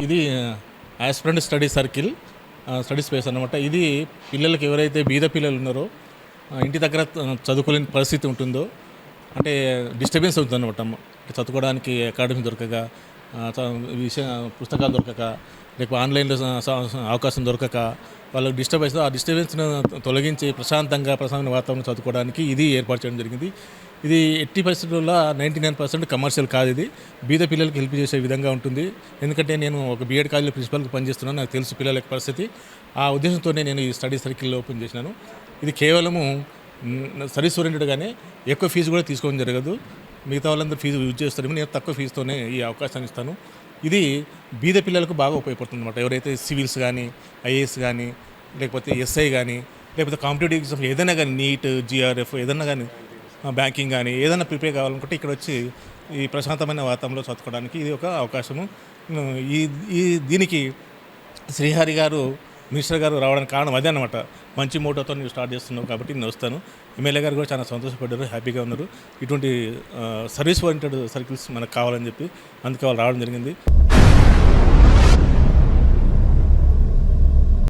ఇది aspirant study circle, study space అన్నమాట. ఇది పిల్లలకి ఎవరైతే బీద పిల్లలు ఉన్నారో, ఇంటి దగ్గర చదువుకోలేని పరిస్థితి ఉంటుందో, అంటే డిస్టర్బెన్స్ అవుతుందన్నమాట. చదువుకోవడానికి అకాడమీ దొరకక, విషయ పుస్తకాలు దొరకక, లేకపోతే ఆన్లైన్లో అవకాశం దొరకక వాళ్ళకి డిస్టర్బ్ అవుతుంది. ఆ డిస్టర్బెన్స్ను తొలగించి ప్రశాంతమైన వాతావరణం చదువుకోవడానికి ఇది ఏర్పాటు చేయడం జరిగింది. ఇది ఎట్టి పరిస్థితుల్లో 99% కమర్షియల్ కాదు. ఇది బీద పిల్లలకి హెల్ప్ చేసే విధంగా ఉంటుంది. ఎందుకంటే నేను ఒక బీఎడ్ కాలేజీలో ప్రిన్సిపల్గా పనిచేస్తున్నాను, నాకు తెలుసు పిల్లల యొక్క పరిస్థితి. ఆ ఉద్దేశంతోనే నేను ఈ స్టడీ సర్కిల్ ఓపెన్ చేసినాను. ఇది కేవలము సర్వీస్ ఓరియంటెడ్గానే, ఎక్కువ ఫీజు కూడా తీసుకోవడం జరగదు. మిగతా వాళ్ళందరూ ఫీజు యూజ్ చేస్తారేమో, నేను తక్కువ ఫీజుతోనే ఈ అవకాశాన్ని ఇస్తాను. ఇది బీద పిల్లలకు బాగా ఉపయోగపడుతుంది అనమాట. ఎవరైతే సివిల్స్ కానీ, ఐఏఎస్ కానీ, లేకపోతే ఎస్ఐ కానీ, లేకపోతే కాంపిటేటివ్ ఎగ్జామ్స్ ఏదైనా కానీ, నీట్, జిఆర్ఎఫ్ ఏదైనా కానీ, బ్యాంకింగ్ కానీ ఏదైనా ప్రిపేర్ కావాలనుకుంటే ఇక్కడ వచ్చి ఈ ప్రశాంతమైన వాతావరణంలో చదువుకోవడానికి ఇది ఒక అవకాశము. దీనికి శ్రీహరి గారు, మినిస్టర్ గారు రావడానికి కారణం అదే అనమాట. మంచి మోటోతో నేను స్టార్ట్ చేస్తున్నావు కాబట్టి నేను వస్తాను. ఎమ్మెల్యే గారు కూడా చాలా సంతోషపడ్డారు, హ్యాపీగా ఉన్నారు. ఇటువంటి సర్వీస్ ఓరియంటెడ్ సర్కిల్స్ మనకు కావాలని చెప్పి అందుకే వాళ్ళు రావడం జరిగింది.